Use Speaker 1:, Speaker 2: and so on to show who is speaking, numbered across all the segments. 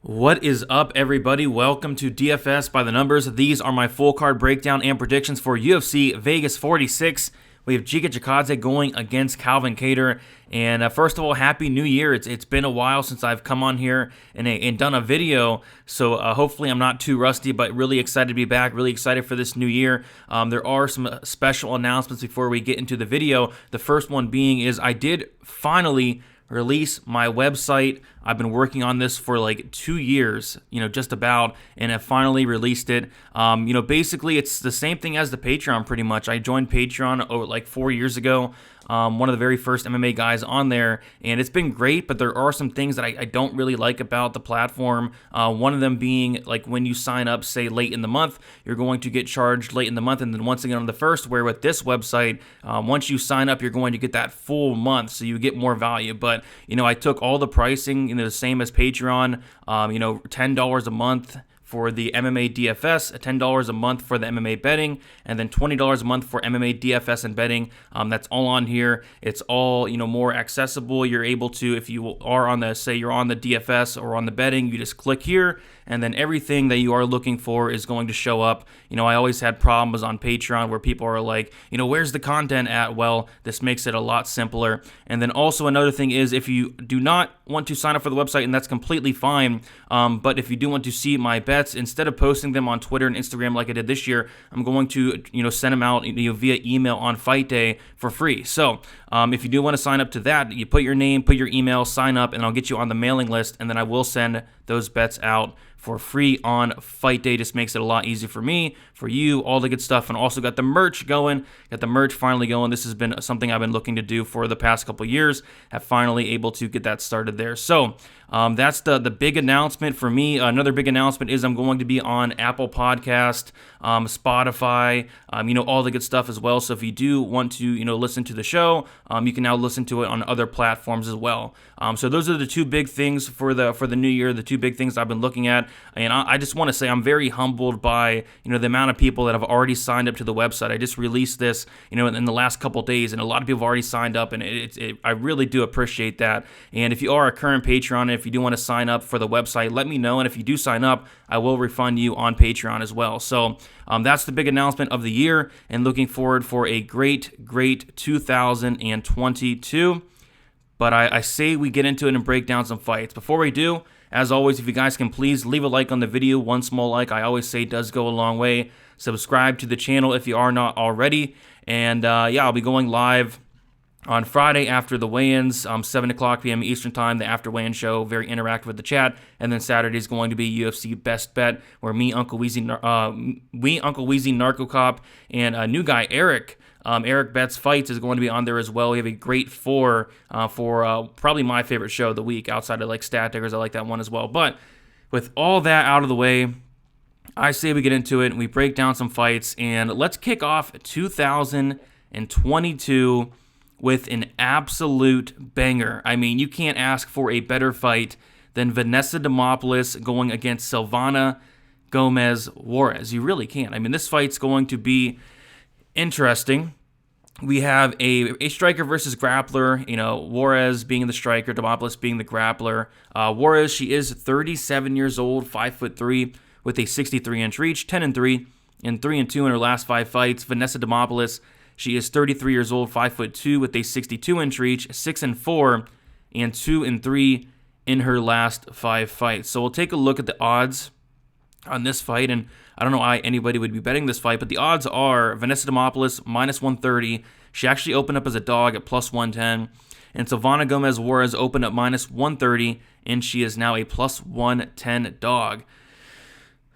Speaker 1: What is up, everybody? Welcome to DFS by the Numbers. These are my full card breakdown and predictions for UFC Vegas 46. We have Giga Chikadze going against Calvin Kattar. And first of all, Happy New Year. It's been a while since I've come on here and done a video, so hopefully I'm not too rusty, but really excited to be back, really excited for this new year. There are some special announcements before we get into the video. The first one being is I did finally release my website. I've been working on this for like 2 years, just about, and have finally released it. Basically it's the same thing as the Patreon pretty much. I joined Patreon like 4 years ago. One of the very first MMA guys on there, and it's been great, but there are some things that I don't really like about the platform. One of them being like when you sign up, say late in the month, you're going to get charged late in the month and then once again on the first, where with this website, once you sign up, you're going to get that full month, so you get more value. But, I took all the pricing, the same as Patreon, $10 a month for the MMA DFS, $10 a month for the MMA betting, and then $20 a month for MMA DFS and betting. That's all on here. It's all, more accessible. You're able to, if you are on the, say you're on the DFS or on the betting, you just click here, and then everything that you are looking for is going to show up. I always had problems on Patreon where people are like, where's the content at? Well, this makes it a lot simpler. And then also another thing is, if you do not want to sign up for the website, and that's completely fine, but if you do want to see my bets, instead of posting them on Twitter and Instagram like I did this year, I'm going to, send them out via email on fight day for free. So if you do want to sign up to that, you put your name, put your email, sign up, and I'll get you on the mailing list, and then I will send those bets out for free on fight day. Just makes it a lot easier for me, for you, all the good stuff. And also got the merch going, got the merch finally going. This has been something I've been looking to do for the past couple years. Have finally able to get that started there. So that's the big announcement for me. Another big announcement is I'm going to be on Apple Podcast, Spotify, all the good stuff as well. So if you do want to, listen to the show, you can now listen to it on other platforms as well. So those are the two big things for the new year, the two big things I've been looking at. And I just want to say I'm very humbled by, the amount of people that have already signed up to the website. I just released this, in the last couple days, and a lot of people have already signed up, and I really do appreciate that. And if you are a current Patreon, if you do want to sign up for the website, let me know. And if you do sign up, I will refund you on Patreon as well. So that's the big announcement of the year, and looking forward for a great 2022. But I say we get into it and break down some fights. Before we do, as always, if you guys can please leave a like on the video. One small like, I always say, does go a long way. Subscribe to the channel if you are not already. And I'll be going live on Friday after the weigh-ins, 7 o'clock p.m. Eastern Time, the after weigh-in show, very interactive with the chat. And then Saturday is going to be UFC Best Bet, where Uncle Weezy Narco Cop, and a new guy, Eric Bets Fights, is going to be on there as well. We have a great four for probably my favorite show of the week, outside of like Stat Tickers. I like that one as well. But with all that out of the way, I say we get into it and we break down some fights. And let's kick off 2022 with an absolute banger. I mean, you can't ask for a better fight than Vanessa Demopoulos going against Silvana Gomez Juarez. You really can't. I mean, this fight's going to be interesting. We have a striker versus grappler, Juarez being the striker, Demopoulos being the grappler. Juarez, she is 37 years old, 5'3", with a 63-inch reach, 10-3, and 3-2 in her last 5 fights. Vanessa Demopoulos, she is 33 years old, 5'2", with a 62-inch reach, 6-4, and 2-3 in her last 5 fights. So we'll take a look at the odds on this fight, and I don't know why anybody would be betting this fight, but the odds are Vanessa Demopoulos minus 130. She actually opened up as a dog at plus 110. And Silvana Gomez Juarez opened up minus 130, and she is now a plus 110 dog.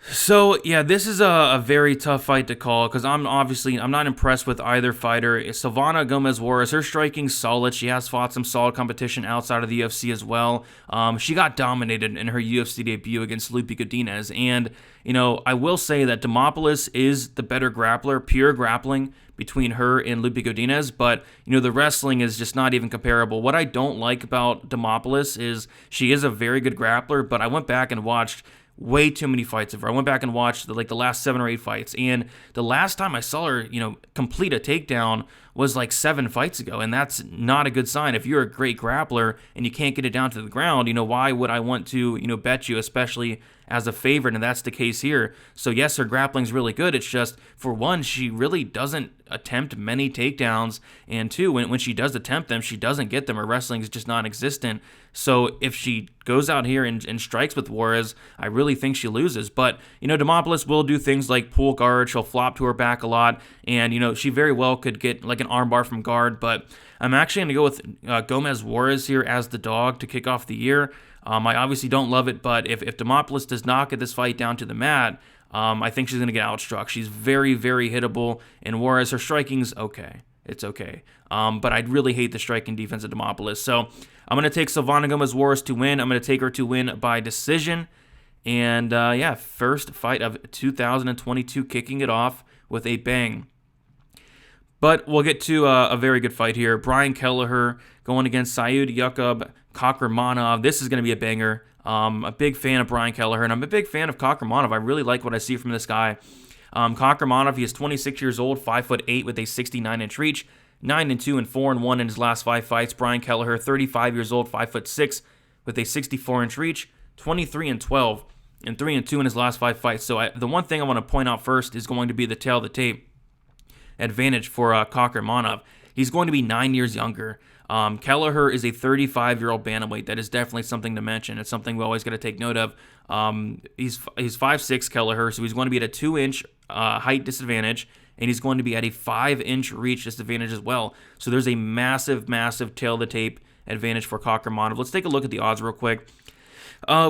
Speaker 1: So, yeah, this is a very tough fight to call, because I'm not impressed with either fighter. Silvana Gomez Juarez, her striking's solid. She has fought some solid competition outside of the UFC as well. She got dominated in her UFC debut against Lupi Godinez. And, I will say that Demopoulos is the better grappler, pure grappling between her and Lupi Godinez, but, the wrestling is just not even comparable. What I don't like about Demopoulos is she is a very good grappler, but I went back and watched way too many fights of her. I went back and watched the last 7 or 8 fights, and the last time I saw her, complete a takedown was like 7 fights ago, and that's not a good sign. If you're a great grappler and you can't get it down to the ground, why would I want to, bet you, especially as a favorite, and that's the case here. So yes, her grappling's really good. It's just, for one, she really doesn't attempt many takedowns, and two, when she does attempt them, she doesn't get them. Her wrestling is just non-existent. So if she goes out here and strikes with Juarez, I really think she loses. But, Demopoulos will do things like pull guard. She'll flop to her back a lot, and, she very well could get like an armbar from guard. But I'm actually going to go with Gomez Juarez here as the dog to kick off the year. I obviously don't love it, but if Demopoulos does not get this fight down to the mat, I think she's going to get outstruck. She's very, very hittable, and Juarez, her striking's okay. It's okay. But I'd really hate the striking defense of Demopoulos. So I'm going to take Silvana Gomez Juarez to win. I'm going to take her to win by decision. And first fight of 2022, kicking it off with a bang. But we'll get to a very good fight here. Brian Kelleher going against Saidyokub Kakhramonov. This is going to be a banger. A big fan of Brian Kelleher, and I'm a big fan of Kakhramonov. I really like what I see from this guy. Kakhramonov, he is 26 years old, 5'8", with a 69-inch reach, 9-2 and 4-1 in his last 5 fights. Brian Kelleher, 35 years old, 5'6", with a 64-inch reach, 23-12 and 3-2 in his last 5 fights. So the one thing I want to point out first is going to be the tail of the tape advantage for Kakhramonov. He's going to be 9 years younger. Kelleher is a 35-year-old bantamweight. That is definitely something to mention. It's something we always got to take note of. He's 5'6", Kelleher, so he's going to be at a 2-inch height disadvantage, and he's going to be at a 5-inch reach disadvantage as well. So there's a massive, massive tail of the tape advantage for Kakhramonov. Let's take a look at the odds real quick.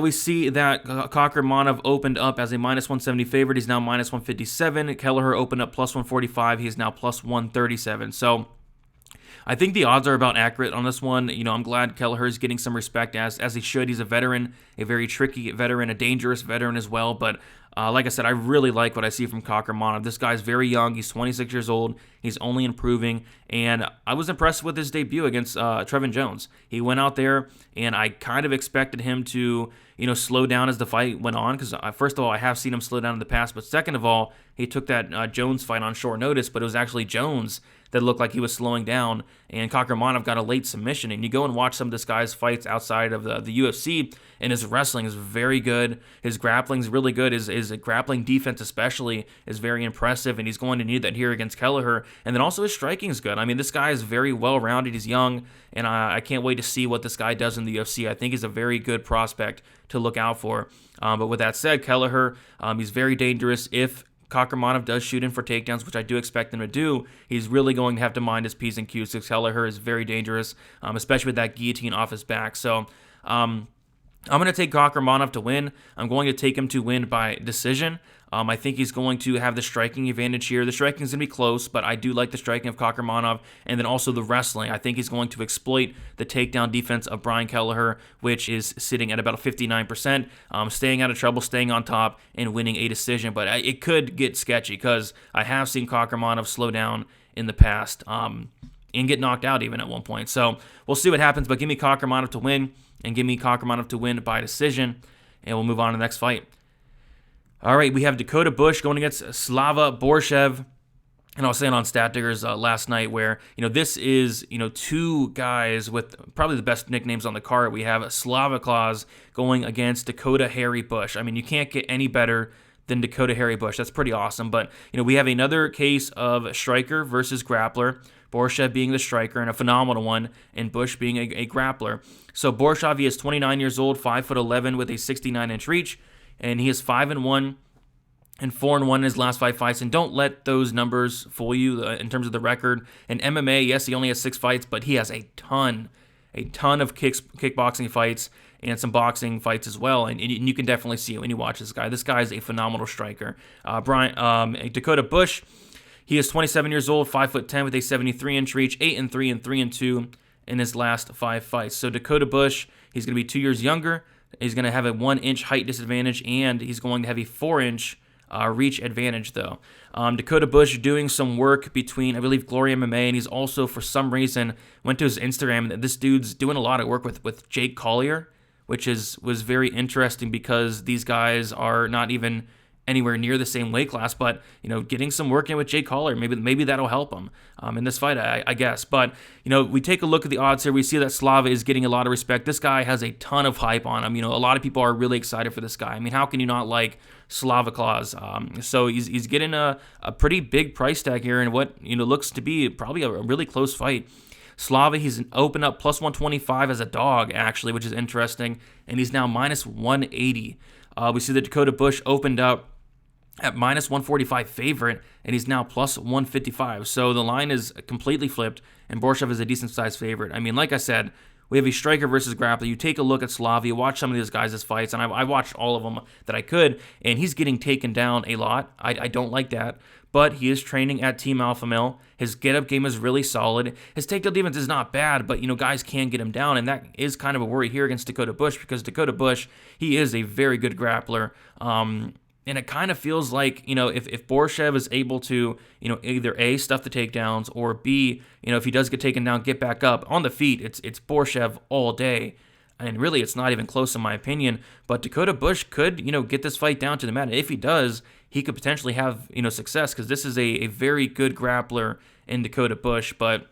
Speaker 1: We see that Kakhramonov opened up as a -170 favorite. He's now -157. Kelleher opened up +145. He is now +137. So I think the odds are about accurate on this one. I'm glad Kelleher is getting some respect as he should. He's a veteran, a very tricky veteran, a dangerous veteran as well. But like I said, I really like what I see from Kakhramonov. This guy's very young. He's 26 years old. He's only improving. And I was impressed with his debut against Trevin Jones. He went out there, and I kind of expected him to, slow down as the fight went on. Because first of all, I have seen him slow down in the past. But second of all, he took that Jones fight on short notice. But it was actually Jones that looked like he was slowing down, and Kakhramonov got a late submission. And you go and watch some of this guy's fights outside of the UFC, and his wrestling is very good. His grappling is really good. His grappling defense especially is very impressive, and he's going to need that here against Kelleher. And then also his striking is good. I mean, this guy is very well-rounded. He's young, and I can't wait to see what this guy does in the UFC. I think he's a very good prospect to look out for. But with that said, Kelleher, he's very dangerous. If Kakhramonov does shoot in for takedowns, which I do expect him to do, he's really going to have to mind his P's and Q's. Kelleher is very dangerous, especially with that guillotine off his back. So I'm going to take Kakhramonov to win. I'm going to take him to win by decision. I think he's going to have the striking advantage here. The striking is going to be close, but I do like the striking of Kakhramonov, and then also the wrestling. I think he's going to exploit the takedown defense of Brian Kelleher, which is sitting at about a 59%, staying out of trouble, staying on top, and winning a decision. But it could get sketchy because I have seen Kakhramonov slow down in the past and get knocked out even at one point. So we'll see what happens, but give me Kakhramonov to win, and give me Kakhramonov to win by decision, and we'll move on to the next fight. All right, we have Dakota Bush going against Slava Borshchev. And I was saying on Stat Diggers last night where, this is, 2 guys with probably the best nicknames on the card. We have Slava Claus going against Dakota Harry Bush. I mean, you can't get any better than Dakota Harry Bush. That's pretty awesome. But, we have another case of striker versus grappler. Borshchev being the striker and a phenomenal one, and Bush being a grappler. So Borshchev, he is 29 years old, 5'11", with a 69-inch reach. And he is 5-1 and 4-1 in his last 5 fights. And don't let those numbers fool you in terms of the record. In MMA, yes, he only has 6 fights, but he has a ton of kickboxing fights and some boxing fights as well. And you can definitely see it when you watch this guy. This guy is a phenomenal striker. Dakota Bush, he is 27 years old, 5'10", with a 73-inch reach, 8-3 and 3-2 in his last 5 fights. So Dakota Bush, he's going to be 2 years younger. He's going to have a 1-inch height disadvantage, and he's going to have a 4-inch reach advantage, though. Dakota Bush doing some work between, I believe, Glory MMA, and he's also, for some reason, went to his Instagram, and this dude's doing a lot of work with Jake Collier, which was very interesting because these guys are not even anywhere near the same weight class, but getting some work in with Jay Collier, maybe that'll help him in this fight, I guess. But we take a look at the odds here. We see that Slava is getting a lot of respect. This guy has a ton of hype on him. A lot of people are really excited for this guy. I mean, how can you not like Slava Claus? So he's getting a pretty big price tag here in what looks to be probably a really close fight. Slava, he's opened up plus 125 as a dog, actually, which is interesting, and he's now minus 180. We see that Dakota Bush opened up at minus 145 favorite, and he's now plus 155. So the line is completely flipped, and Borshchev is a decent-sized favorite. I mean, like I said, we have a striker versus grappler. You take a look at Slava, you watch some of these guys' fights, and I watched all of them that I could, and he's getting taken down a lot. I don't like that, but he is training at Team Alpha Male. His get-up game is really solid. His takedown defense is not bad, but, guys can get him down, and that is kind of a worry here against Dakota Bush, because Dakota Bush, he is a very good grappler. And it kind of feels like, if Borshchev is able to, either A, stuff the takedowns, or B, if he does get taken down, get back up on the feet, it's Borshchev all day. And really, it's not even close in my opinion. But Dakota Bush could, get this fight down to the mat. If he does, he could potentially have, success, because this is a very good grappler in Dakota Bush. But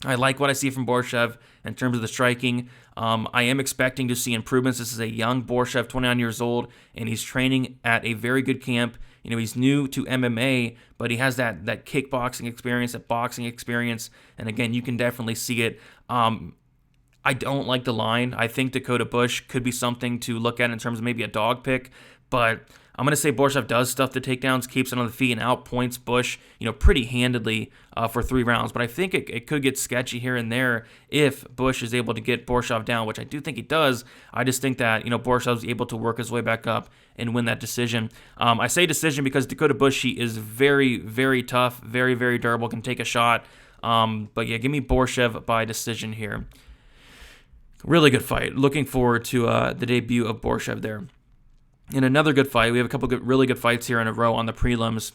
Speaker 1: I like what I see from Borshchev in terms of the striking. I am expecting to see improvements. This is a young Borshchev, 29 years old, and he's training at a very good camp. He's new to MMA, but he has that kickboxing experience, that boxing experience, and again, you can definitely see it. I don't like the line. I think Dakota Bush could be something to look at in terms of maybe a dog pick, but I'm going to say Borshchev does stuff the takedowns, keeps it on the feet, and outpoints Bush, pretty handedly for 3 rounds. But I think it could get sketchy here and there if Bush is able to get Borshchev down, which I do think he does. I just think that, Borshchev's able to work his way back up and win that decision. I say decision because Dakota Bush, he is very, very tough, very, very durable, can take a shot. But yeah, give me Borshchev by decision here. Really good fight. Looking forward to the debut of Borshchev there. In another good fight, we have a couple really good fights here in a row on the prelims.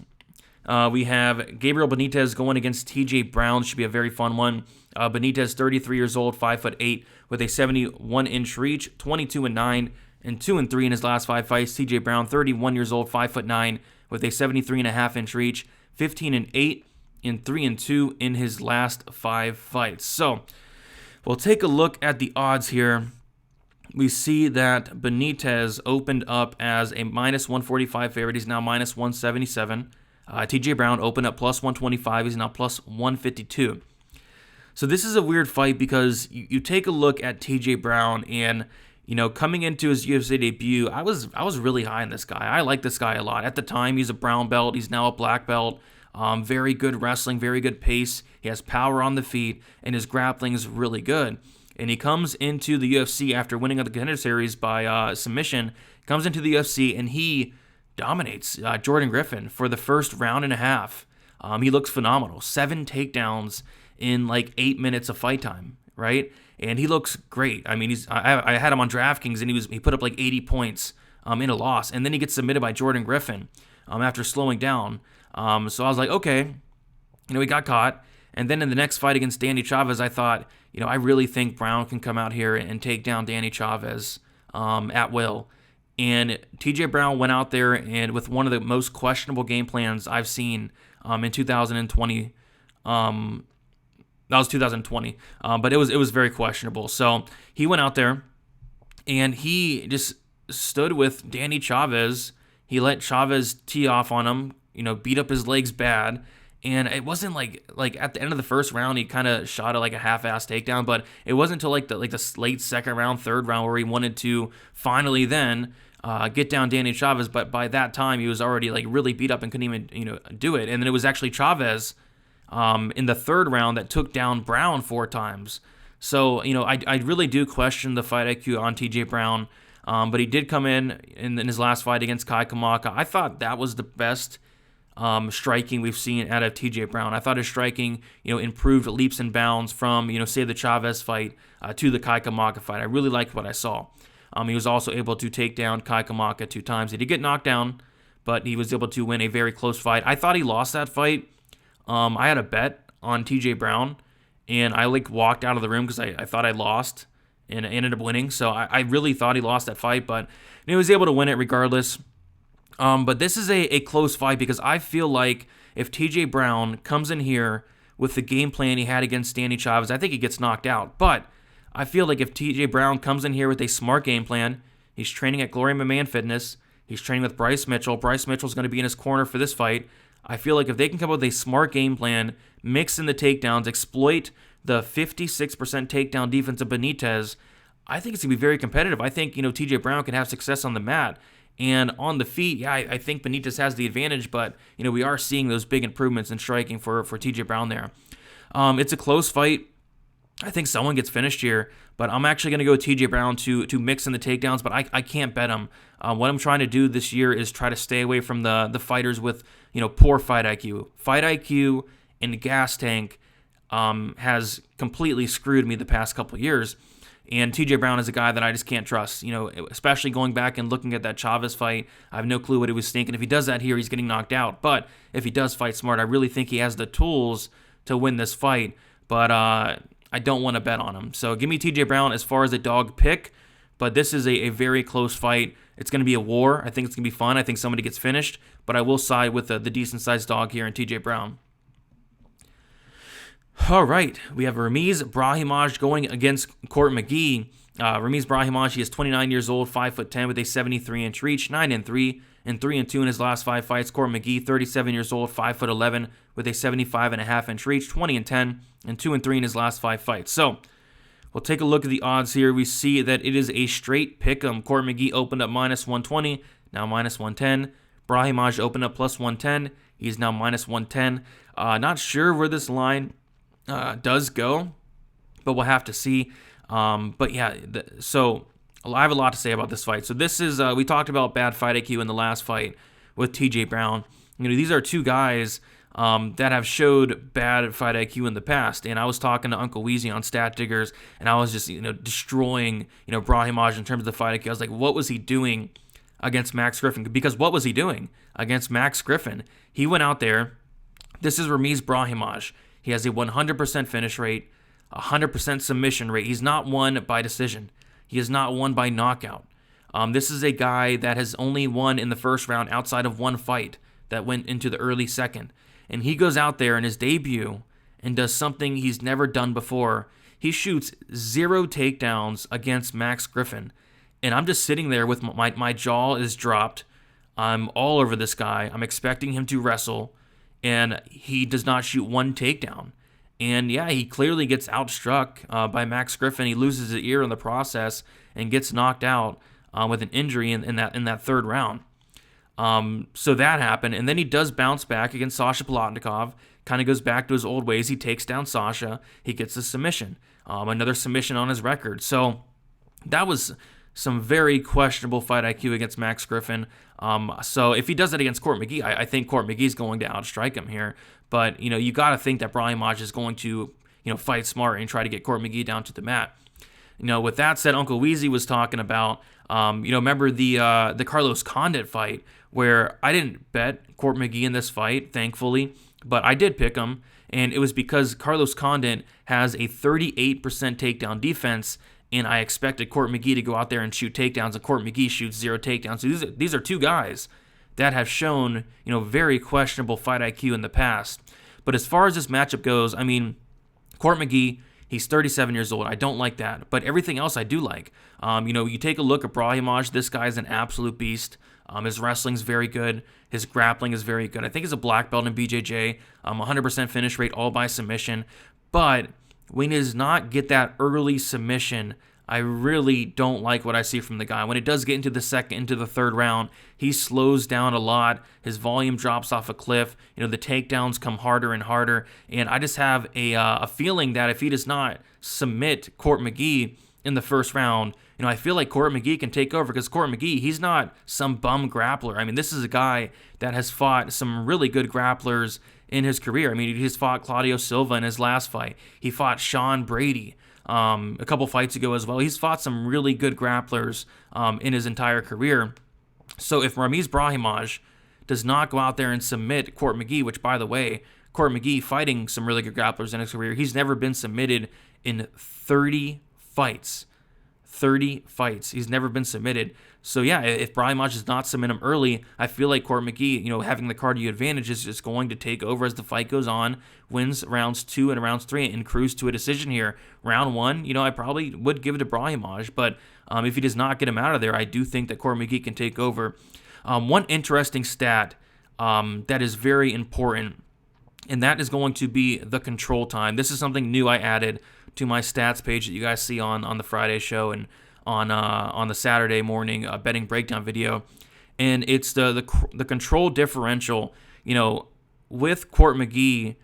Speaker 1: We have Gabriel Benitez going against TJ Brown. Should be a very fun one. Benitez, 33 years old, 5'8", with a 71-inch reach, 22-9, and 2-3 in his last 5 fights. TJ Brown, 31 years old, 5'9", with a 73.5-inch reach, 15-8, and 3-2 in his last 5 fights. So we'll take a look at the odds here. We see that Benitez opened up as a minus 145 favorite. He's now minus 177. TJ Brown opened up plus 125. He's now plus 152. So this is a weird fight because you take a look at TJ Brown and, coming into his UFC debut, I was really high on this guy. I like this guy a lot. At the time, he's a brown belt. He's now a black belt. Very good wrestling, very good pace. He has power on the feet, and his grappling is really good. And he comes into the UFC after winning the Contender Series by submission, comes into the UFC, and he dominates Jordan Griffin for the first round and a half. He looks phenomenal. 7 takedowns in like 8 minutes of fight time, right? And he looks great. I mean, I had him on DraftKings, and he put up like 80 points in a loss. And then he gets submitted by Jordan Griffin after slowing down. So I was like, okay, he got caught. And then in the next fight against Danny Chavez, I thought, I really think Brown can come out here and take down Danny Chavez at will. And TJ Brown went out there and with one of the most questionable game plans I've seen in 2020. That was 2020, but it was very questionable. So he went out there and he just stood with Danny Chavez. He let Chavez tee off on him, beat up his legs bad. And it wasn't like at the end of the first round, he kind of shot at like a half-ass takedown, but it wasn't until the late second round, third round where he wanted to finally then get down Danny Chavez. But by that time, he was already like really beat up and couldn't even do it. And then it was actually Chavez in the third round that took down Brown 4 times. So I really do question the fight IQ on TJ Brown, but he did come in his last fight against Kai Kamaka. I thought that was the best striking we've seen out of TJ Brown. I thought his striking, improved leaps and bounds from, say the Chavez fight to the Kai Kamaka fight. I really liked what I saw. He was also able to take down Kai Kamaka 2 times. He did get knocked down, but he was able to win a very close fight. I thought he lost that fight. I had a bet on TJ Brown, and I walked out of the room because I thought I lost. and ended up winning. So I really thought he lost that fight, but he was able to win it regardless. But this is a close fight because I feel like if TJ Brown comes in here with the game plan he had against Danny Chavez, I think he gets knocked out. But I feel like if TJ Brown comes in here with a smart game plan, he's training at Glory Man Fitness, he's training with Bryce Mitchell. Bryce Mitchell's going to be in his corner for this fight. I feel like if they can come up with a smart game plan, mix in the takedowns, exploit the 56% takedown defense of Benitez, I think it's going to be very competitive. I think, TJ Brown can have success on the mat. And on the feet, yeah, I think Benitez has the advantage, but, we are seeing those big improvements in striking for TJ Brown there. It's a close fight. I think someone gets finished here, but I'm actually going to go TJ Brown to mix in the takedowns, but I can't bet him. What I'm trying to do this year is try to stay away from the fighters with, poor fight IQ. Fight IQ and the gas tank has completely screwed me the past couple of years. And TJ Brown is a guy that I just can't trust, especially going back and looking at that Chavez fight. I have no clue what he was thinking. If he does that here, he's getting knocked out. But if he does fight smart, I really think he has the tools to win this fight. But I don't want to bet on him. So give me TJ Brown as far as a dog pick. But this is a very close fight. It's going to be a war. I think it's going to be fun. I think somebody gets finished. But I will side with the decent-sized dog here in TJ Brown. All right, we have Ramiz Brahimaj going against Court McGee. Ramiz Brahimaj, he is 29 years old, 5'10", with a 73-inch reach, 9-3, and 3-2 in his last 5 fights. Court McGee, 37 years old, 5'11", with a 75.5-inch reach, 20-10, and 2-3 in his last 5 fights. So we'll take a look at the odds here. We see that it is a straight pick'em. Court McGee opened up -120, now -110. Brahimaj opened up +110. He's now -110. Not sure where this line does go, but we'll have to see. But yeah, so I have a lot to say about this fight. So this is, we talked about bad fight IQ in the last fight with TJ Brown. These are two guys that have showed bad fight IQ in the past. And I was talking to Uncle Weezy on Stat Diggers, and I was just, destroying, Brahimaj in terms of the fight IQ. I was like, what was he doing against Max Griffin? Because what was he doing against Max Griffin? He went out there. This is Ramiz Brahimaj. He has a 100% finish rate, 100% submission rate. He's not won by decision. He is not won by knockout. This is a guy that has only won in the first round outside of one fight that went into the early second. And he goes out there in his debut and does something he's never done before. He shoots 0 takedowns against Max Griffin. And I'm just sitting there with my jaw is dropped. I'm all over this guy. I'm expecting him to wrestle. And he does not shoot 1 takedown. And yeah, he clearly gets outstruck by Max Griffin. He loses his ear in the process and gets knocked out with an injury in that third round. So that happened. And then he does bounce back against Sasha Palatnikov. Kind of goes back to his old ways. He takes down Sasha. He gets a submission. Another submission on his record. So that was some very questionable fight IQ against Max Griffin. So if he does it against Court McGee, I think Court McGee's going to outstrike him here. But, you got to think that Brahimaj is going to, fight smart and try to get Court McGee down to the mat. With that said, Uncle Weezy was talking about, remember the Carlos Condit fight where I didn't bet Court McGee in this fight, thankfully, but I did pick him. And it was because Carlos Condit has a 38% takedown defense, and I expected Court McGee to go out there and shoot takedowns, and Court McGee shoots 0 takedowns. So these are two guys that have shown, very questionable fight IQ in the past. But as far as this matchup goes, Court McGee, he's 37 years old. I don't like that. But everything else I do like. You take a look at Brahimaj. This guy's an absolute beast. His wrestling's very good. His grappling is very good. I think he's a black belt in BJJ. 100% finish rate, all by submission. But when he does not get that early submission, I really don't like what I see from the guy. When it does get into the second, into the third round, he slows down a lot. His volume drops off a cliff. The takedowns come harder and harder. And I just have a feeling that if he does not submit Court McGee in the first round, I feel like Court McGee can take over, because Court McGee, he's not some bum grappler. This is a guy that has fought some really good grapplers in his career. He's fought Claudio Silva in his last fight. He fought Sean Brady a couple fights ago as well. He's fought some really good grapplers in his entire career. So if Ramiz Brahimaj does not go out there and submit Court McGee, which, by the way, Court McGee fighting some really good grapplers in his career, he's never been submitted in 30 fights. 30 fights. He's never been submitted. So yeah, if Brahimaj does not submit him early, I feel like Court McGee, having the cardio advantage is just going to take over as the fight goes on, wins rounds 2 and rounds 3, and cruise to a decision here. Round 1, I probably would give it to Brahimaj, but if he does not get him out of there, I do think that Court McGee can take over. One interesting stat that is very important, and that is going to be the control time. This is something new I added to my stats page that you guys see on the Friday show and on the Saturday morning betting breakdown video, and it's the control differential. With Court McGee,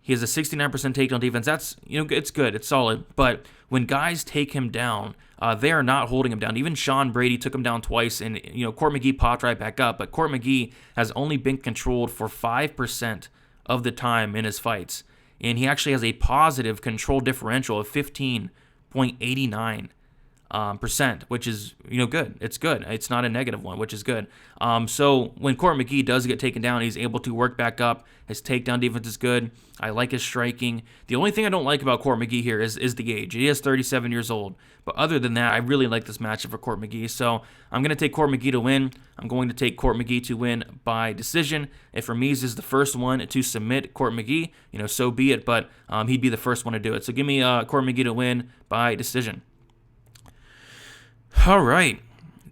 Speaker 1: he has a 69% takedown defense. That's it's good, it's solid. But when guys take him down, they are not holding him down. Even Sean Brady took him down twice, and Court McGee popped right back up. But Court McGee has only been controlled for 5% of the time in his fights, and he actually has a positive control differential of 15.89%, which is good. It's good. It's not a negative one, which is good. So when Court McGee does get taken down, he's able to work back up. His takedown defense is good. I like his striking. The only thing I don't like about Court McGee here is the age. He is 37 years old. But other than that, I really like this matchup for Court McGee. So I'm going to take Court McGee to win. I'm going to take Court McGee to win by decision. If Ramiz is the first one to submit Court McGee, so be it. But he'd be the first one to do it. So give me Court McGee to win by decision. All right.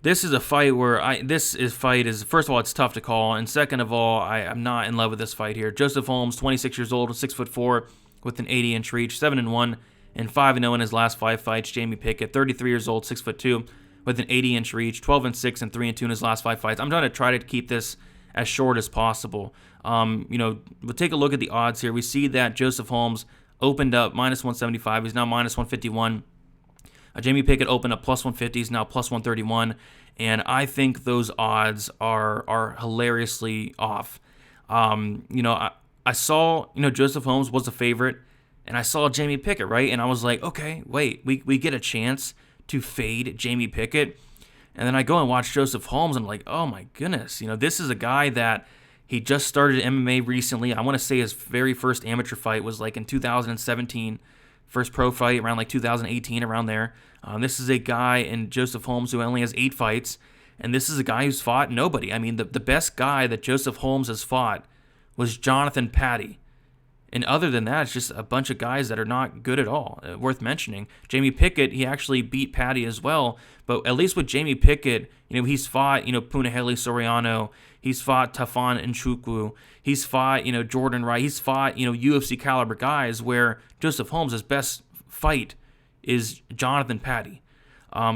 Speaker 1: This is a fight where first of all, it's tough to call, and second of all, I'm not in love with this fight here. Joseph Holmes, 26 years old, 6'4", with an 80-inch reach, 7-1, and 5-0 in his last 5 fights. Jaimie Pickett, 33 years old, 6'2", with an 80-inch reach, 12-6, and 3-2 in his last 5 fights. I'm trying to keep this as short as possible. We'll take a look at the odds here. We see that Joseph Holmes opened up -175. He's now -151. Jaimie Pickett opened up +150, he's now +131, and I think those odds are hilariously off. I saw, Joseph Holmes was a favorite, and I saw Jaimie Pickett, right? And I was like, okay, wait, we get a chance to fade Jaimie Pickett. And then I go and watch Joseph Holmes, and I'm like, oh my goodness, this is a guy that he just started MMA recently. I want to say his very first amateur fight was like in 2017. First pro fight around like 2018, around there. This is a guy in Joseph Holmes who only has 8 fights, and this is a guy who's fought nobody. I mean, the best guy that Joseph Holmes has fought was Jonathan Patty. And other than that, it's just a bunch of guys that are not good at all, worth mentioning. Jaimie Pickett, he actually beat Patty as well, but at least with Jaimie Pickett, he's fought, Punahele Soriano, he's fought Tafon Nchukwu, he's fought, Jordan Wright, he's fought, UFC caliber guys, where Joseph Holmes' best fight is Jonathan Patty.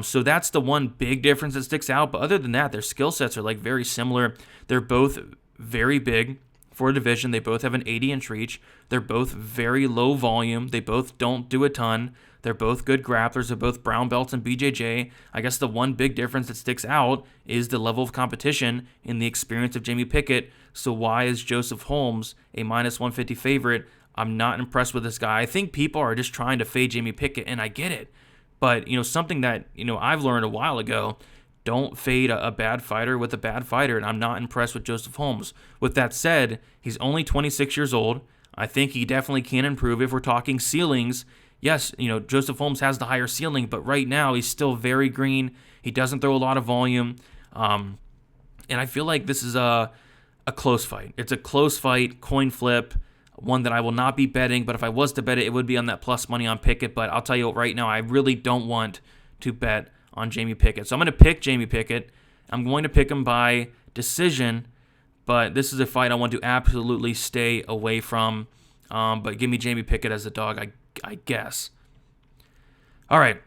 Speaker 1: So that's the one big difference that sticks out, but other than that, their skill sets are like very similar. They're both very big for a division. They both have an 80-inch reach. They're both very low volume. They both don't do a ton. They're both good grapplers. They're both brown belts in BJJ. I guess the one big difference that sticks out is the level of competition in the experience of Jaimie Pickett. So why is Joseph Holmes a -150 favorite? I'm not impressed with this guy. I think people are just trying to fade Jaimie Pickett, and I get it. But, something that, I've learned a while ago, don't fade a bad fighter with a bad fighter, and I'm not impressed with Joseph Holmes. With that said, he's only 26 years old. I think he definitely can improve. If we're talking ceilings, yes, Joseph Holmes has the higher ceiling, but right now he's still very green. He doesn't throw a lot of volume. And I feel like this is a close fight. It's a close fight, coin flip, one that I will not be betting, but if I was to bet it, it would be on that plus money on Pickett. But I'll tell you right now, I really don't want to bet on Jaimie Pickett. So I'm going to pick Jaimie Pickett. I'm going to pick him by decision, but this is a fight I want to absolutely stay away from. But give me Jaimie Pickett as a dog, I guess. All right.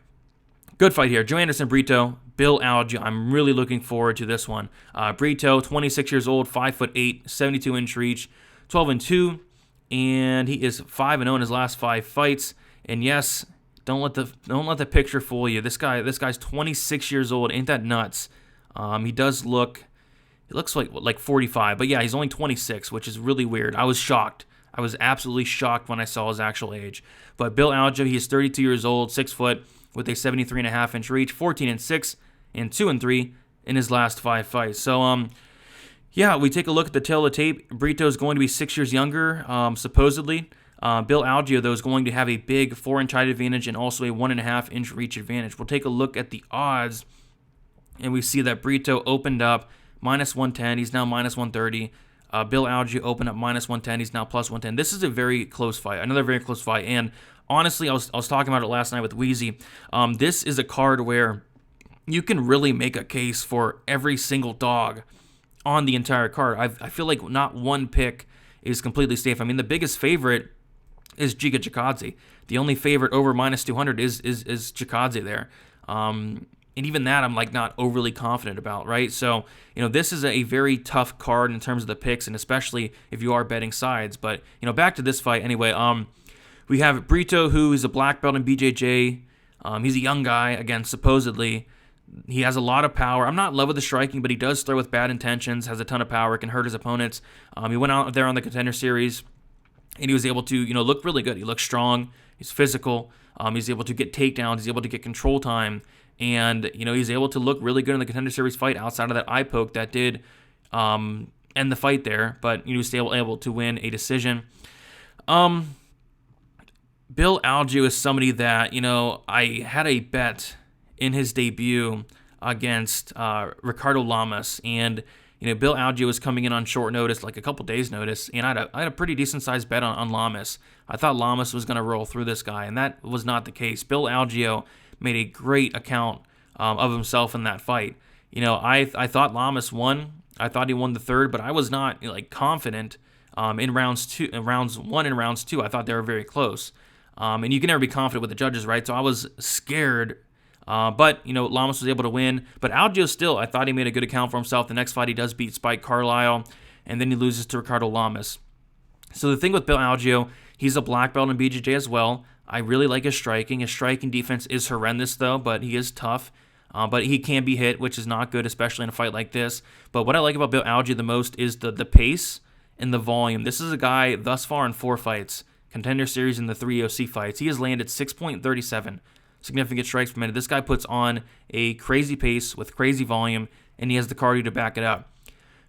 Speaker 1: Good fight here. Joanderson, Brito, Bill Algeo. I'm really looking forward to this one. Brito, 26 years old, 5'8", 72-inch reach, 12-2. And he is 5-0 in his last 5 fights. And yes, don't let the picture fool you. This guy's 26 years old. Ain't that nuts? He looks like 45, but yeah, he's only 26, which is really weird. I was shocked. I was absolutely shocked when I saw his actual age. But Bill Algeo, he is 32 years old, 6 foot, with a 73.5-inch reach, 14-6, and 2-3 in his last 5 fights. So yeah, we take a look at the tail of the tape. Brito is going to be 6 years younger, supposedly. Bill Algeo, though, is going to have a big 4-inch height advantage and also a 1.5-inch reach advantage. We'll take a look at the odds, and we see that Brito opened up -110. He's now -130. Bill Algeo opened up -110. He's now +110. This is a very close fight, another very close fight. And honestly, I was talking about it last night with Wheezy. This is a card where you can really make a case for every single dog on the entire card. I feel like not one pick is completely safe. I mean, the biggest favorite is Giga Chikadze. The only favorite over -200 is Chikadze there. And even that I'm like not overly confident about, right? So, this is a very tough card in terms of the picks, and especially if you are betting sides. But, back to this fight anyway. We have Brito, who is a black belt in BJJ. He's a young guy, again, supposedly. He has a lot of power. I'm not in love with the striking, but he does throw with bad intentions, has a ton of power, can hurt his opponents. He went out there on the Contender Series, and he was able to, look really good. He looks strong. He's physical. He's able to get takedowns. He's able to get control time. And, he's able to look really good in the Contender Series fight outside of that eye poke that did end the fight there. But he was still able to win a decision. Bill Algeo is somebody that, I had a bet in his debut against Ricardo Lamas. And, Bill Algeo was coming in on short notice, like a couple days' notice. And I had a pretty decent-sized bet on Lamas. I thought Lamas was going to roll through this guy, and that was not the case. Bill Algeo made a great account of himself in that fight. I thought Lamas won. I thought he won the third, but I was not confident in rounds 1 and rounds 2. I thought they were very close. And you can never be confident with the judges, right? So I was scared. But Lamas was able to win. But Algeo still, I thought he made a good account for himself. The next fight he does beat Spike Carlisle, and then he loses to Ricardo Lamas. So the thing with Bill Algeo, he's a black belt in BJJ as well. I really like his striking. His striking defense is horrendous, though, but he is tough. But he can be hit, which is not good, especially in a fight like this. But what I like about Bill Algeo the most is the pace and the volume. This is a guy thus far in 4 fights, Contender Series and the 3 UFC fights. He has landed 6.37 significant strikes per minute. This guy puts on a crazy pace with crazy volume, and he has the cardio to back it up.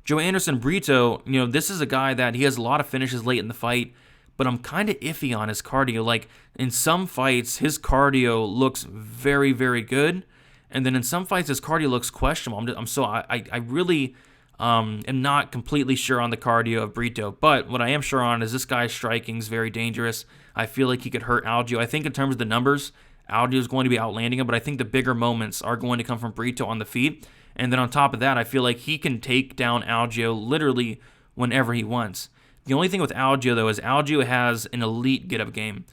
Speaker 1: Joanderson, Brito, this is a guy that he has a lot of finishes late in the fight, but I'm kind of iffy on his cardio. Like, in some fights, his cardio looks very, very good, and then in some fights, his cardio looks questionable. I really am not completely sure on the cardio of Brito, but what I am sure on is this guy's striking is very dangerous. I feel like he could hurt Algeo. I think in terms of the numbers, Algeo is going to be outlanding him, but I think the bigger moments are going to come from Brito on the feet. And then on top of that, I feel like he can take down Algeo literally whenever he wants. The only thing with Algeo, though, is Algeo has an elite get-up game.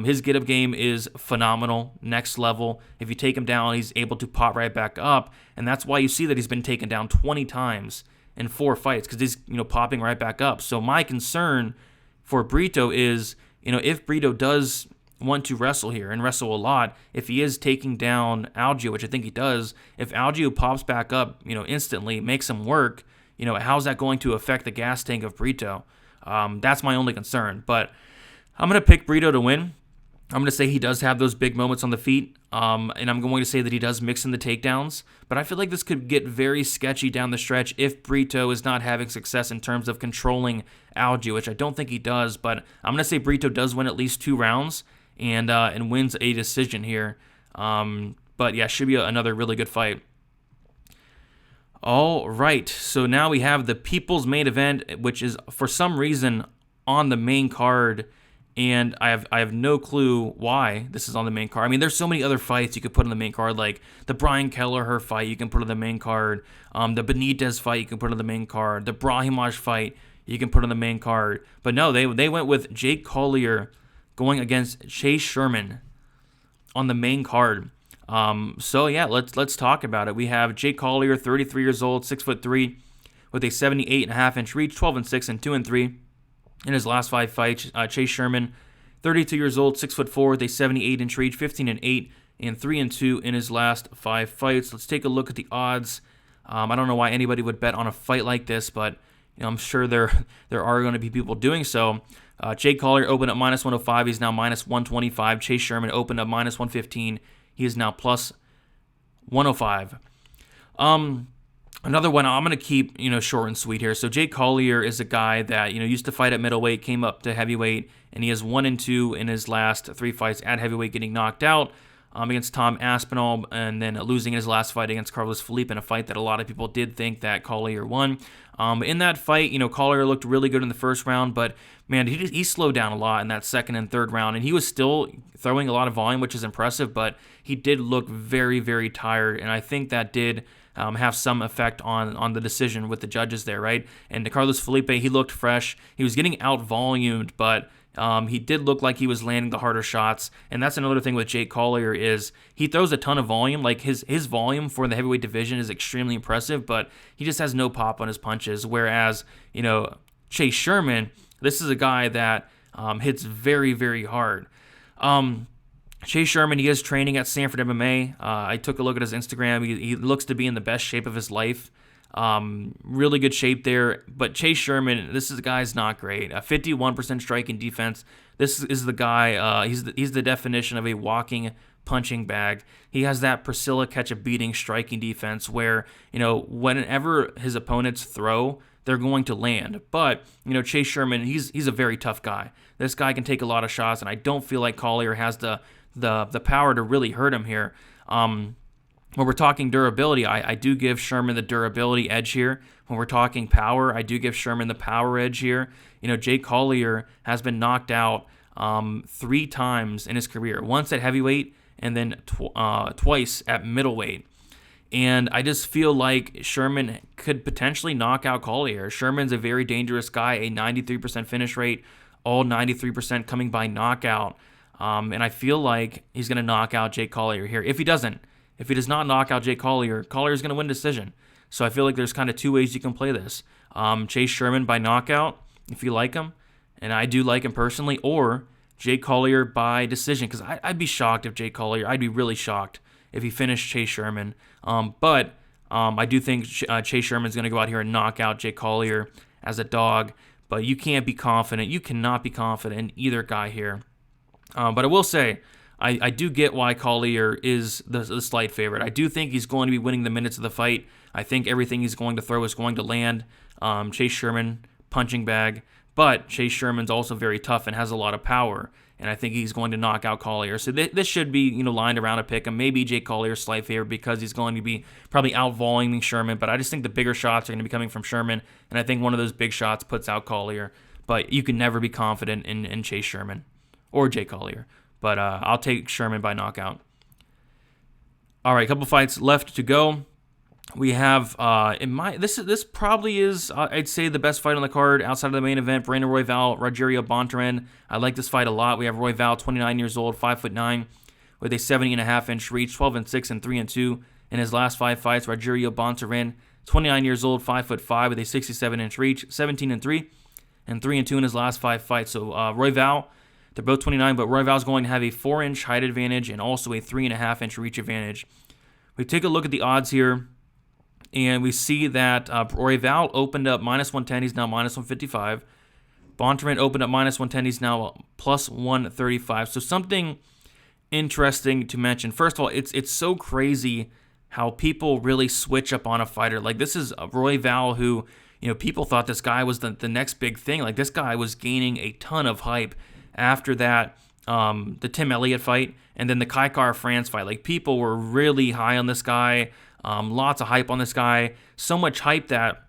Speaker 1: His get-up game is phenomenal, next level. If you take him down, he's able to pop right back up, and that's why you see that he's been taken down 20 times in 4 fights, because he's popping right back up. So my concern for Brito is, if Brito does want to wrestle here and wrestle a lot, if he is taking down Algeo, which I think he does, if Algeo pops back up, instantly, makes him work, how's that going to affect the gas tank of Brito? That's my only concern. But I'm going to pick Brito to win. I'm going to say he does have those big moments on the feet, and I'm going to say that he does mix in the takedowns. But I feel like this could get very sketchy down the stretch if Brito is not having success in terms of controlling Algeo, which I don't think he does. But I'm going to say Brito does win at least 2 rounds and wins a decision here. But yeah, should be another really good fight. All right, so now we have the People's Main Event, which is for some reason on the main card, and I have no clue why this is on the main card. I mean, there's so many other fights you could put on the main card, like the Brian Kelleher fight you can put on the main card, the Benitez fight you can put on the main card, the Brahimaj fight you can put on the main card. But no, they went with Jake Collier going against Chase Sherman on the main card. So yeah, let's talk about it. We have Jake Collier, 33 years old, 6'3", with a 78.5-inch reach, 12-6 and 2-3 in his last 5 fights. Chase Sherman, 32 years old, 6'4", with a 78-inch reach, 15-8 and 3-2 in his last 5 fights. Let's take a look at the odds. I don't know why anybody would bet on a fight like this, but I'm sure there are going to be people doing so. Jake Collier opened up -105. He's now -125. Chase Sherman opened up -115. He is now +105. Another one I'm going to keep, short and sweet here. So Jake Collier is a guy that, used to fight at middleweight, came up to heavyweight, and he has 1-2 in his last 3 fights at heavyweight, getting knocked out against Tom Aspinall, and then losing his last fight against Carlos Felipe in a fight that a lot of people did think that Collier won. In that fight, Collier looked really good in the first round, but man, he slowed down a lot in that second and third round, and he was still throwing a lot of volume, which is impressive, but he did look very, very tired, and I think that did have some effect on the decision with the judges there, right? And Carlos Felipe, he looked fresh. He was getting out-volumed, but he did look like he was landing the harder shots. And that's another thing with Jake Collier is he throws a ton of volume. Like his volume for the heavyweight division is extremely impressive, but he just has no pop on his punches. Whereas, Chase Sherman, this is a guy that hits very, very hard. Chase Sherman, he is training at Stanford MMA. I took a look at his Instagram. He looks to be in the best shape of his life. Really good shape there. But Chase Sherman, this is a guy's not great. 51% striking defense. This is the guy. He's the definition of a walking punching bag. He has that Priscilla catch-a-beating striking defense where, whenever his opponents throw, they're going to land. But, Chase Sherman, he's a very tough guy. This guy can take a lot of shots, and I don't feel like Collier has the power to really hurt him here. When we're talking durability, I do give Sherman the durability edge here. When we're talking power, I do give Sherman the power edge here. Jake Collier has been knocked out 3 times in his career. Once at heavyweight and then twice at middleweight. And I just feel like Sherman could potentially knock out Collier. Sherman's a very dangerous guy, a 93% finish rate, all 93% coming by knockout. And I feel like he's going to knock out Jake Collier here. If he does not knock out Jake Collier, Collier's going to win decision. So I feel like there's kind of 2 ways you can play this. Chase Sherman by knockout, if you like him, and I do like him personally, or Jake Collier by decision, because I'd be shocked if Jake Collier, I'd be really shocked if he finished Chase Sherman. But I do think Chase Sherman's going to go out here and knock out Jake Collier as a dog, but you can't be confident. You cannot be confident in either guy here. But I will say, I do get why Collier is the slight favorite. I do think he's going to be winning the minutes of the fight. I think everything he's going to throw is going to land. Chase Sherman, punching bag. But Chase Sherman's also very tough and has a lot of power. And I think he's going to knock out Collier. So this should be, lined around a pick. And maybe Jake Collier's slight favorite because he's going to be probably out-voluming Sherman. But I just think the bigger shots are going to be coming from Sherman. And I think one of those big shots puts out Collier. But you can never be confident in Chase Sherman or Jake Collier. But I'll take Sherman by knockout. All right, a couple fights left to go. We have this probably is I'd say the best fight on the card outside of the main event. Brandon Royval, Rogerio Bontorin. I like this fight a lot. We have Royval, 29 years old, 5'9", with a 70.5-inch reach, 12-6 and 3-2 in his last 5 fights. Rogerio Bontorin, 29 years old, 5'5", with a 67-inch reach, 17-3 and 3-2 in his last 5 fights. So Royval. They're both 29, but Royval's going to have a 4-inch height advantage and also a 3.5-inch reach advantage. We take a look at the odds here, and we see that Royval opened up -110. He's now -155. Bontorin opened up -110. He's now +135. So something interesting to mention. First of all, it's so crazy how people really switch up on a fighter. Like, this is Royval who, people thought this guy was the next big thing. Like, this guy was gaining a ton of hype after that, the Tim Elliott fight, and then the Kai Kara-France fight. Like, people were really high on this guy, lots of hype on this guy, so much hype that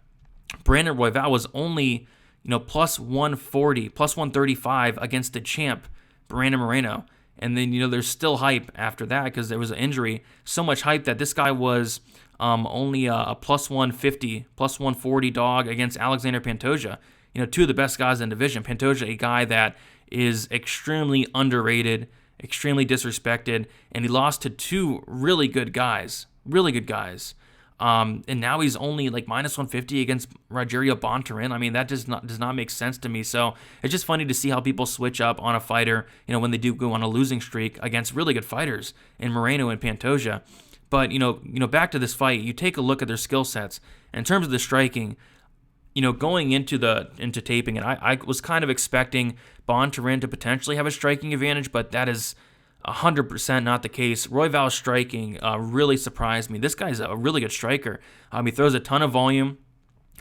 Speaker 1: Brandon Royval was only, +140, +135 against the champ, Brandon Moreno. And then, there's still hype after that because there was an injury. So much hype that this guy was only a +150, +140 dog against Alexander Pantoja. 2 of the best guys in the division. Pantoja, a guy that is extremely underrated, extremely disrespected, and he lost to 2 really good guys. And now he's only like -150 against Rogerio Bontorin. I mean, that does not make sense to me. So it's just funny to see how people switch up on a fighter, when they do go on a losing streak against really good fighters in Moreno and Pantoja. But back to this fight, you take a look at their skill sets in terms of the striking. Going into taping, and I was kind of expecting Bontorin to potentially have a striking advantage, but that is 100% not the case. Royval's striking really surprised me. This guy's a really good striker. He throws a ton of volume.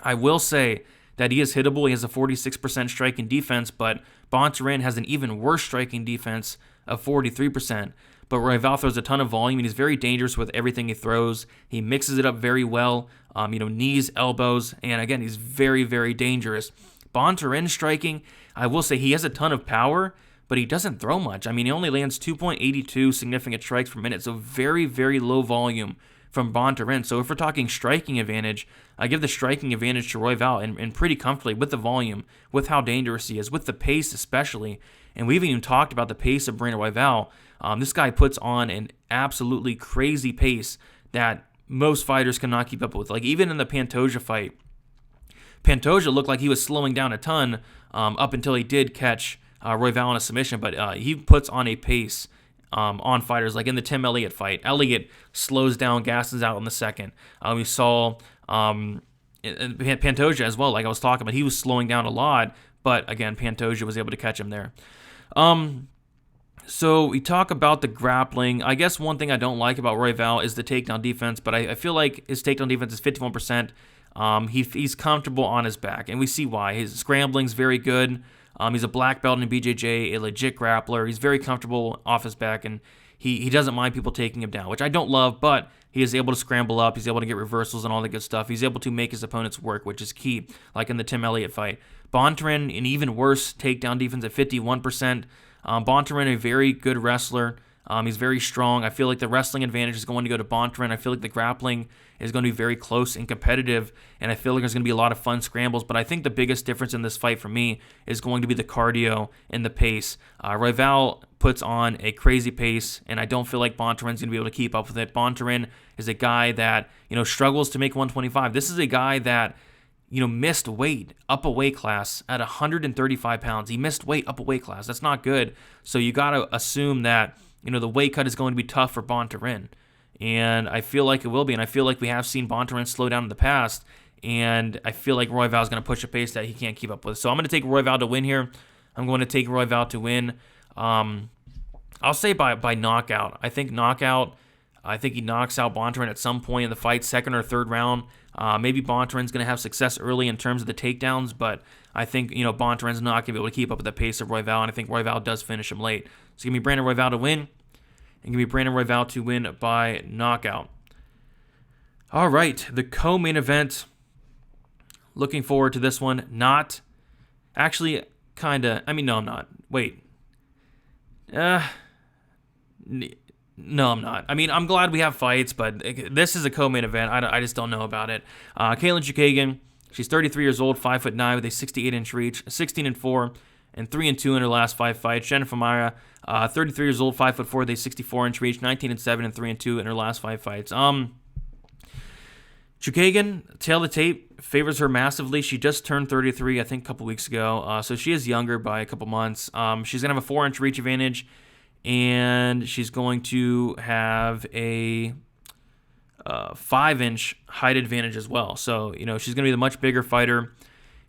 Speaker 1: I will say that he is hittable. He has a 46% striking defense, but Bontorin has an even worse striking defense of 43%. But Royval throws a ton of volume, and he's very dangerous with everything he throws. He mixes it up very well, knees, elbows, and again, he's very, very dangerous. Bontorin striking, I will say he has a ton of power, but he doesn't throw much. I mean, he only lands 2.82 significant strikes per minute, so very, very low volume from Bontorin. So if we're talking striking advantage, I give the striking advantage to Royval and pretty comfortably with the volume, with how dangerous he is, with the pace especially. And we haven't even talked about the pace of Brandon Royval. This guy puts on an absolutely crazy pace that most fighters cannot keep up with. Like even in the Pantoja fight, Pantoja looked like he was slowing down a ton up until he did catch Royval in a submission, but he puts on a pace on fighters. Like in the Tim Elliott fight, Elliott slows down, gasses out in the second. We saw Pantoja as well, like I was talking about. He was slowing down a lot, but again, Pantoja was able to catch him there. So we talk about the grappling. I guess one thing I don't like about Royval is the takedown defense, but I feel like his takedown defense is 51%. He's comfortable on his back, and we see why. His scrambling's very good. He's a black belt in BJJ, a legit grappler. He's very comfortable off his back, and he doesn't mind people taking him down, which I don't love, but he is able to scramble up. He's able to get reversals and all that good stuff. He's able to make his opponents work, which is key, like in the Tim Elliott fight. Bontorin, an even worse takedown defense at 51%. Bontorin, a very good wrestler. He's very strong. I feel like the wrestling advantage is going to go to Bontorin. I feel like the grappling is going to be very close and competitive, and I feel like there's going to be a lot of fun scrambles, but I think the biggest difference in this fight for me is going to be the cardio and the pace. Royval puts on a crazy pace, and I don't feel like Bontorin's going to be able to keep up with it. Bontorin is a guy that, struggles to make 125. This is a guy that, missed weight up a weight class at 135 pounds. He missed weight up a weight class. That's not good. So you got to assume that, the weight cut is going to be tough for Bontorin. And I feel like it will be. And I feel like we have seen Bontorin slow down in the past. And I feel like Royval is going to push a pace that he can't keep up with. So I'm going to take Royval to win here. I'm going to take Royval to win. I'll say by knockout. I think he knocks out Bontorin at some point in the fight, second or third round. Maybe Bontorin's going to have success early in terms of the takedowns, but I think, Bontorin's not going to be able to keep up with the pace of Royval, and I think Royval does finish him late. So give me Brandon Royval to win, and give me Brandon Royval to win by knockout. All right, the co-main event. Looking forward to this one. Actually, kind of. No, I'm not. Wait. No, I'm not. I'm glad we have fights, but this is a co-main event. I just don't know about it. Katlyn Chookagian, she's 33 years old, 5'9", with a 68-inch reach, 16-4, and 3-2 in her last 5 fights. Jennifer Maia, 33 years old, 5'4", with a 64-inch reach, 19-7, and 3-2 in her last 5 fights. Chookagian, tail of the tape, favors her massively. She just turned 33, I think, a couple weeks ago, so she is younger by a couple months. She's going to have a 4-inch reach advantage, and she's going to have a 5-inch height advantage as well. So, she's going to be the much bigger fighter.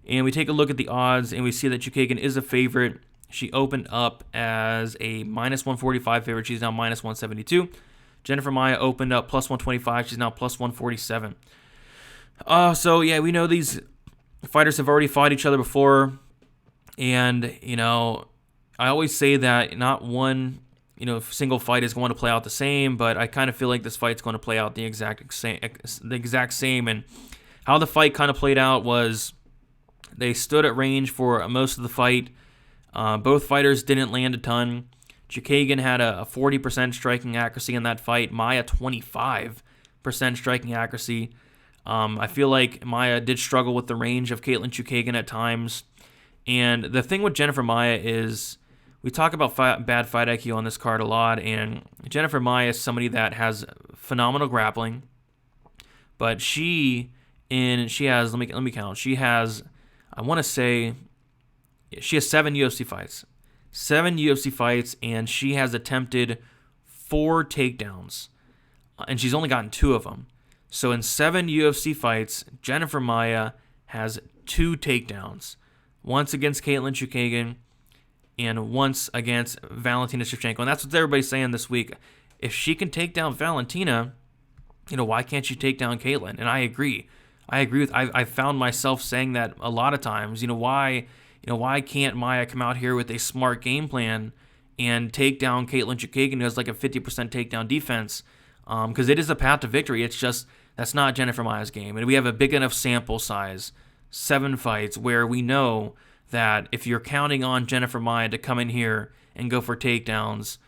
Speaker 1: And we take a look at the odds, and we see that Chookagian is a favorite. She opened up as a minus 145 favorite. She's now minus 172. Jennifer Maia opened up plus 125. She's now plus 147. So, yeah, we know these fighters have already fought each other before. And, I always say that not one, single fight is going to play out the same, but I kind of feel like this fight's going to play out the exact same. And how the fight kind of played out was they stood at range for most of the fight. Both fighters didn't land a ton. Chookagian had a 40% striking accuracy in that fight. Maia 25% striking accuracy. I feel like Maia did struggle with the range of Katlyn Chookagian at times. And the thing with Jennifer Maia is we talk about bad fight IQ on this card a lot, and Jennifer Maia is somebody that has phenomenal grappling, but she has, let me count. She has, I want to say, she has 7 UFC fights. 7 UFC fights, and she has attempted 4 takedowns, and she's only gotten 2 of them. So in 7 UFC fights, Jennifer Maia has 2 takedowns. Once against Katlyn Chookagian, and once against Valentina Shevchenko. And that's what everybody's saying this week. If she can take down Valentina, why can't she take down Katlyn? And I agree. I found myself saying that a lot of times. Why can't Maia come out here with a smart game plan and take down Katlyn Chookagian, who has like a 50% takedown defense? Because it is a path to victory. It's just that's not Jennifer Maia's game. And we have a big enough sample size, 7 fights, where we know that if you're counting on Jennifer Maia to come in here and go for takedowns,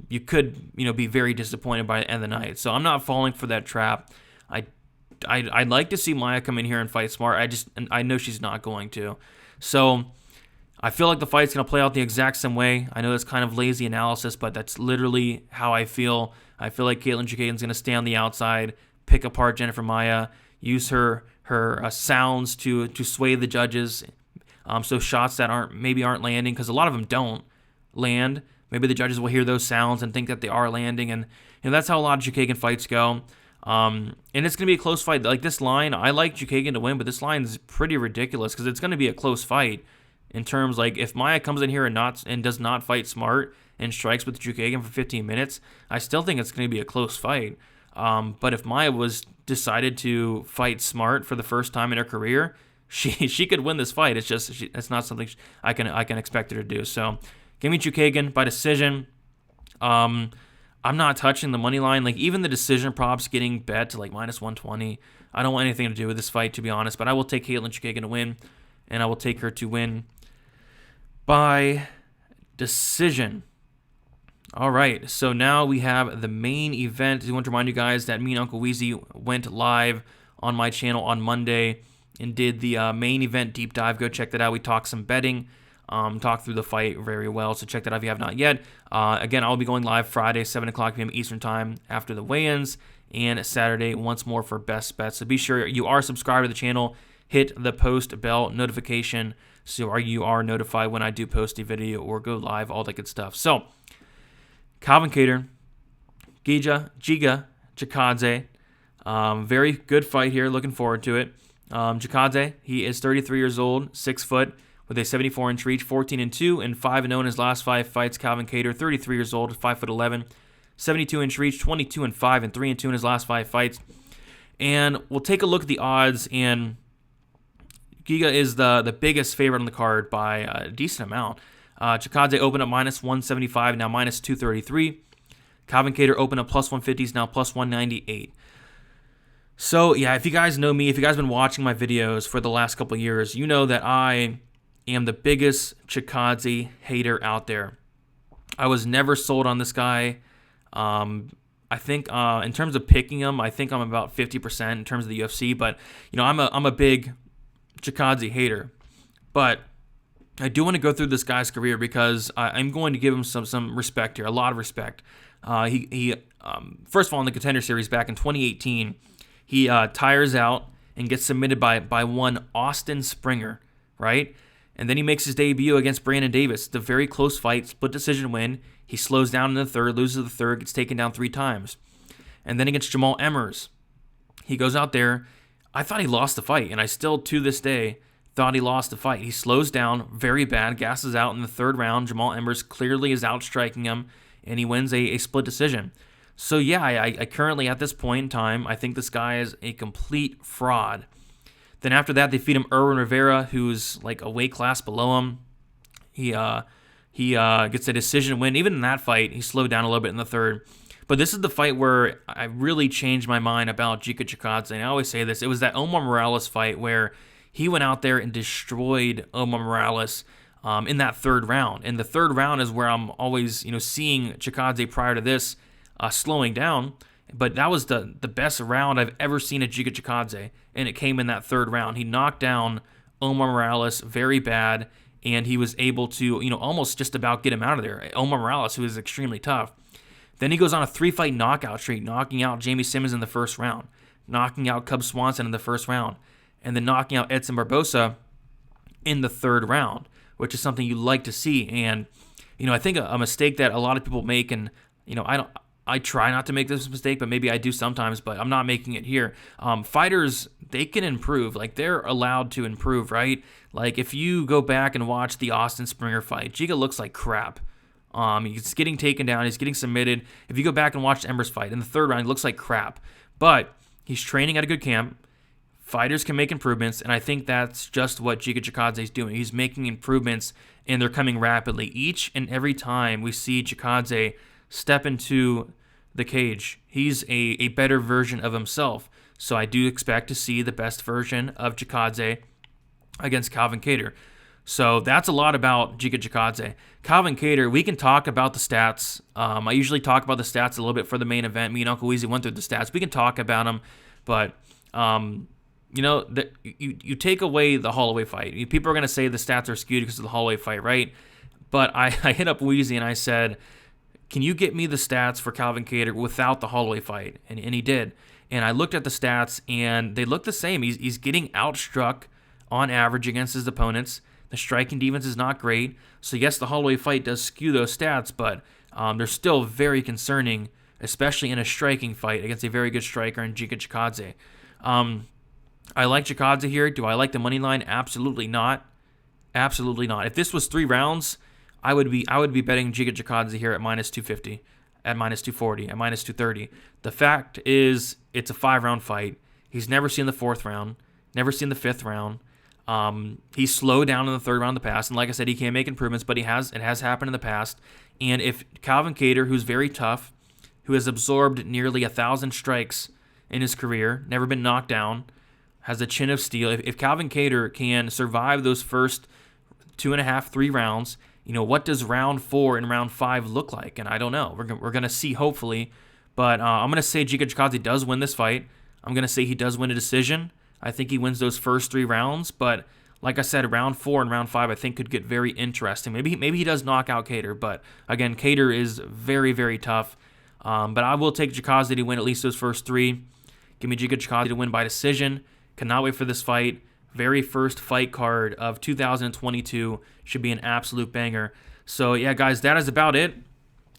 Speaker 1: you could, be very disappointed by the end of the night. So I'm not falling for that trap. I'd like to see Maia come in here and fight smart. I know she's not going to. So I feel like the fight's going to play out the exact same way. I know that's kind of lazy analysis, but that's literally how I feel. I feel like Katlyn Chookagian's going to stay on the outside, pick apart Jennifer Maia, use her sounds to sway the judges. So shots that aren't landing, because a lot of them don't land. Maybe the judges will hear those sounds and think that they are landing, and that's how a lot of Chookagian fights go. And it's going to be a close fight. Like this line, I like Chookagian to win, but this line is pretty ridiculous because it's going to be a close fight in terms like if Maia comes in here and does not fight smart and strikes with Chookagian for 15 minutes, I still think it's going to be a close fight. But if Maia was decided to fight smart for the first time in her career, she could win this fight. It's just it's not something I can expect her to do. So give me Chookagian by decision. I'm not touching the money line. Like even the decision props getting bet to like -120. I don't want anything to do with this fight, to be honest. But I will take Katlyn Chookagian to win, and I will take her to win by decision. All right, so now we have the main event. I want to remind you guys that me and Uncle Weezy went live on my channel on Monday and did the main event deep dive. Go check that out. We talked some betting, talked through the fight very well, so check that out if you have not yet. Again, I'll be going live Friday, 7 o'clock p.m. Eastern Time after the weigh-ins, and Saturday once more for best bets. So be sure you are subscribed to the channel. Hit the post bell notification so you are notified when I do post a video or go live, all that good stuff. So, Calvin Kattar, Giga, Chikadze. Very good fight here. Looking forward to it. Chikadze, he is 33 years old, 6 foot, with a 74-inch reach, 14-2, and 5-0 in his last 5 fights. Calvin Kattar, 33 years old, 5'11", 72-inch reach, 22-5, and 3-2 in his last 5 fights. And we'll take a look at the odds, and Giga is the biggest favorite on the card by a decent amount. Chikadze opened up -175, now -233. Calvin Kattar opened up +150s, now +198. So, yeah, if you guys know me, if you guys have been watching my videos for the last couple of years, you know that I am the biggest Chikadze hater out there. I was never sold on this guy. I think in terms of picking him, I think I'm about 50% in terms of the UFC, but I'm a big Chikadze hater. But I do want to go through this guy's career because I'm going to give him some respect here, a lot of respect. He first of all, in the Contender Series back in 2018, he tires out and gets submitted by one Austin Springer, right? And then he makes his debut against Brandon Davis. It's a very close fight, split decision win. He slows down in the third, loses the third, gets taken down 3 times. And then against Jamal Emmers, he goes out there. I thought he lost the fight, and I still, to this day, thought he lost the fight. He slows down very bad, gasses out in the 3rd round. Jamal Emmers clearly is outstriking him, and he wins a split decision. So, yeah, I currently, at this point in time, I think this guy is a complete fraud. Then after that, they feed him Irwin Rivera, who's like a weight class below him. He gets a decision win. Even in that fight, he slowed down a little bit in the 3rd. But this is the fight where I really changed my mind about Giga Chikadze. And I always say this. It was that Omar Morales fight where he went out there and destroyed Omar Morales in that 3rd round. And the 3rd round is where I'm always seeing Chikadze prior to this slowing down. But that was the best round I've ever seen at Giga Chikadze, and it came in that 3rd round. He knocked down Omar Morales very bad, and he was able to, almost just about get him out of there. Omar Morales, who is extremely tough. Then he goes on a 3-fight knockout streak, knocking out Jamie Simmons in the 1st round, knocking out Cub Swanson in the 1st round, and then knocking out Edson Barbosa in the 3rd round, which is something you like to see. And, I think a mistake that a lot of people make, and, I try not to make this mistake, but maybe I do sometimes, but I'm not making it here. Fighters, they can improve. Like, they're allowed to improve, right? Like, if you go back and watch the Austin Springer fight, Giga looks like crap. He's getting taken down. He's getting submitted. If you go back and watch Ember's fight, in the third round, he looks like crap. But he's training at a good camp. Fighters can make improvements, and I think that's just what Giga Chikadze is doing. He's making improvements, and they're coming rapidly. Each and every time we see Chikadze step into the cage, he's a better version of himself. So I do expect to see the best version of Chikadze against Calvin Kattar. So that's a lot about Giga Chikadze. Calvin Kattar, we can talk about the stats. I usually talk about the stats a little bit for the main event. Me and Uncle Weezy went through the stats. We can talk about them, but you take away the Holloway fight. People are going to say the stats are skewed because of the Holloway fight, right? But I hit up Weezy and I said, can you get me the stats for Calvin Kattar without the Holloway fight? And he did. And I looked at the stats, and they look the same. He's getting outstruck on average against his opponents. The striking defense is not great. So, yes, the Holloway fight does skew those stats, but they're still very concerning, especially in a striking fight against a very good striker in Giga Chikadze. I like Chikadze here. Do I like the money line? Absolutely not. Absolutely not. If this was 3 rounds, I would be betting Giga Chikadze here at minus 250, at minus 240, at minus 230. The fact is, it's a 5-round fight. He's never seen the 4th round, never seen the 5th round. He slowed down in the 3rd round in the past, and like I said, he can make improvements, but it has happened in the past. And if Calvin Kattar, who's very tough, who has absorbed nearly 1,000 strikes in his career, never been knocked down, has a chin of steel, if Calvin Kattar can survive those first 2.5, 3 rounds, what does round 4 and round 5 look like? And I don't know. We're going to see, hopefully. But I'm going to say Giga Chikadze does win this fight. I'm going to say he does win a decision. I think he wins those first 3 rounds. But like I said, round 4 and round 5 I think could get very interesting. Maybe he does knock out Kattar. But again, Kattar is very, very tough. But I will take Chikadze to win at least those first 3. Give me Giga Chikadze to win by decision. Cannot wait for this fight. Very first fight card of 2022. Should be an absolute banger. So, yeah, guys, that is about it.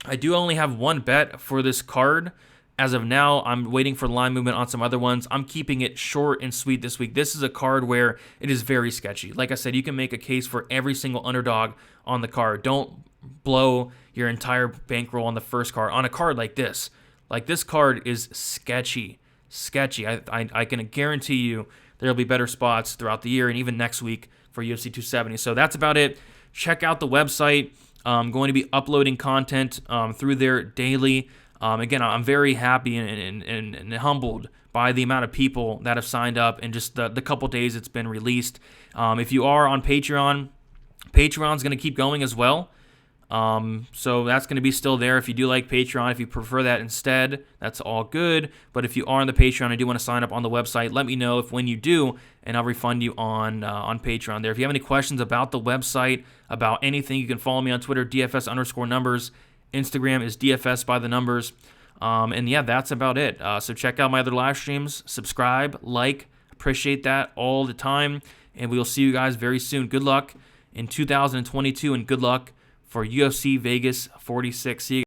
Speaker 1: I do only have one bet for this card. As of now, I'm waiting for line movement on some other ones. I'm keeping it short and sweet this week. This is a card where it is very sketchy. Like I said, you can make a case for every single underdog on the card. Don't blow your entire bankroll on the first card. On a card like this. Like, this card is sketchy. Sketchy. I can guarantee you there will be better spots throughout the year and even next week for UFC 270. So that's about it. Check out the website. I'm going to be uploading content through there daily. Again, I'm very happy and humbled by the amount of people that have signed up and just the couple days it's been released. If you are on Patreon, Patreon's going to keep going as well. So that's going to be still there. If you do like Patreon, if you prefer that instead, that's all good. But if you are on the Patreon and do want to sign up on the website, let me know when you do, and I'll refund you on Patreon there. If you have any questions about the website, about anything, you can follow me on Twitter, DFS_numbers. Instagram is DFS by the numbers. And yeah, that's about it. So check out my other live streams, subscribe, like, appreciate that all the time. And we will see you guys very soon. Good luck in 2022 and good luck for UFC Vegas 46. See you.